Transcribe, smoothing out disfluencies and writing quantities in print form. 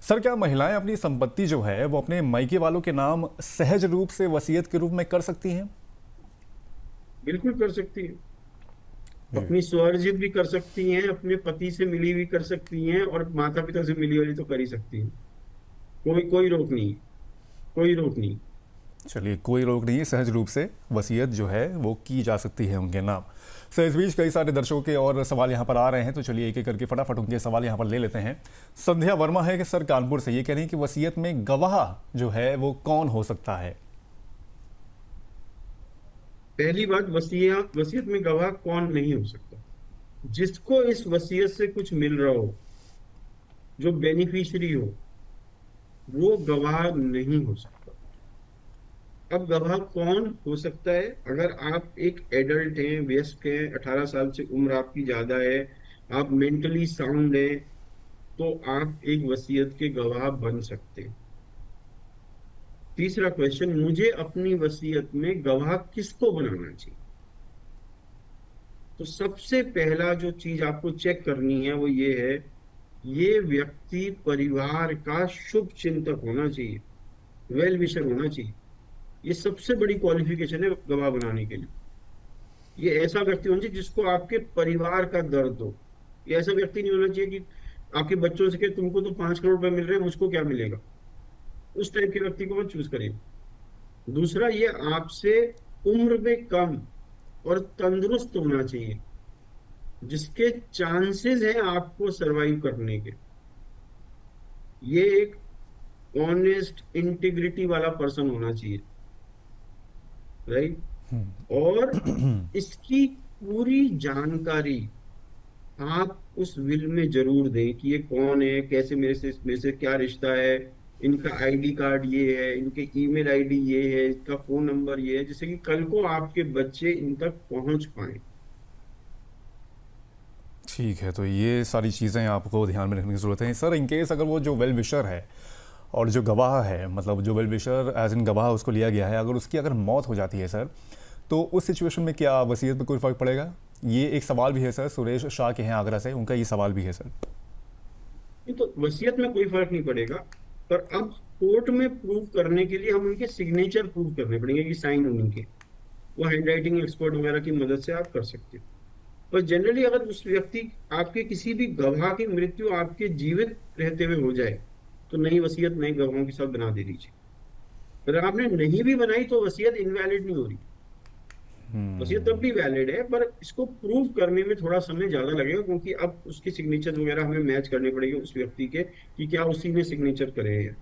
Sir, क्या महिलाएं अपनी संपत्ति जो है वो अपने मायके वालों के नाम सहज रूप से वसीयत के रूप में कर सकती हैं? बिल्कुल कर सकती है। जी। अपनी स्वर्जित भी कर सकती हैं, अपने पति से मिली भी कर सकती हैं, और माता पिता से मिली वाली तो कर ही सकती हैं। कोई कोई रोक नहीं है, कोई रोक नहीं। चलिए, कोई रोक नहीं है, सहज रूप से वसीयत जो है वो की जा सकती है उनके नाम। सर, इस बीच कई सारे दर्शकों के और सवाल यहाँ पर आ रहे हैं, तो चलिए एक एक करके फटाफट उनके सवाल यहाँ पर ले लेते हैं। संध्या वर्मा है कि सर कानपुर से, ये कह रही हैं कि वसीयत में गवाह जो है वो कौन हो सकता है? पहली बात, वसीयत वसीयत में गवाह कौन नहीं हो सकता? जिसको इस वसीयत से कुछ मिल रहा हो, जो बेनिफिशियरी हो, वो गवाह नहीं हो सकता। अब गवाह कौन हो सकता है? अगर आप एक एडल्ट हैं, वयस्क हैं, 18 साल से उम्र आपकी ज्यादा है, आप मेंटली साउंड हैं, तो आप एक वसीयत के गवाह बन सकते हैं। तीसरा क्वेश्चन, मुझे अपनी वसीयत में गवाह किसको बनाना चाहिए? तो सबसे पहला जो चीज आपको चेक करनी है वो ये है, ये व्यक्ति परिवार का शुभ चिंतक होना चाहिए, वेल विशर होना चाहिए। ये सबसे बड़ी क्वालिफिकेशन है गवाह बनाने के लिए। ये ऐसा व्यक्ति होना चाहिए जिसको आपके परिवार का दर्द हो। ये ऐसा व्यक्ति नहीं होना चाहिए कि आपके बच्चों से कहे तुमको तो 5 करोड़ रुपए मिल रहे हैं, मुझको क्या मिलेगा। उस टाइप के व्यक्ति को मत चूज करें। दूसरा, ये आपसे उम्र में कम और तंदुरुस्त होना चाहिए, जिसके चांसेस हैं आपको सरवाइव करने के। ये एक ऑनेस्ट इंटीग्रिटी वाला पर्सन होना चाहिए, राइट। और इसकी पूरी जानकारी आप उस विल में जरूर दें कि ये कौन है, कैसे मेरे से क्या रिश्ता है, इनका आईडी कार्ड ये है, इनके ईमेल आईडी ये है, इसका फोन नंबर ये है, जिससे कि कल को आपके बच्चे इन तक पहुंच पाए। ठीक है, तो ये सारी चीज़ें आपको ध्यान में रखने की ज़रूरत है। सर, इनकेस अगर वो जो वेल विशर है और जो गवाह है, मतलब जो वेल विशर एज इन गवाह उसको लिया गया है, अगर उसकी अगर मौत हो जाती है सर, तो उस सिचुएशन में क्या वसीयत पे कोई फ़र्क पड़ेगा? ये एक सवाल भी है सर, सुरेश शाह के हैं आगरा से, उनका ये सवाल भी है सर। ये तो वसीयत में कोई फर्क नहीं पड़ेगा, पर अब कोर्ट में प्रूव करने के लिए हम उनके सिग्नेचर प्रूव करने पड़ेंगे कि साइन उनके। वो हैंड राइटिंग एक्सपर्ट वगैरह की मदद से आप कर सकते हो। पर जनरली अगर उस व्यक्ति, आपके किसी भी गवाह की मृत्यु आपके जीवित रहते हुए हो जाए, तो नई वसीयत नए गवाहों के साथ बना दे दीजिए। अगर आपने नहीं भी बनाई तो वसीयत इनवैलिड नहीं हो रही। वसीयत तब भी वैलिड है, पर इसको प्रूव करने में थोड़ा समय ज्यादा लगेगा, क्योंकि अब उसके सिग्नेचर वगैरह हमें मैच करने पड़ेंगे उस व्यक्ति के, कि क्या उसी ने सिग्नेचर करे हैं।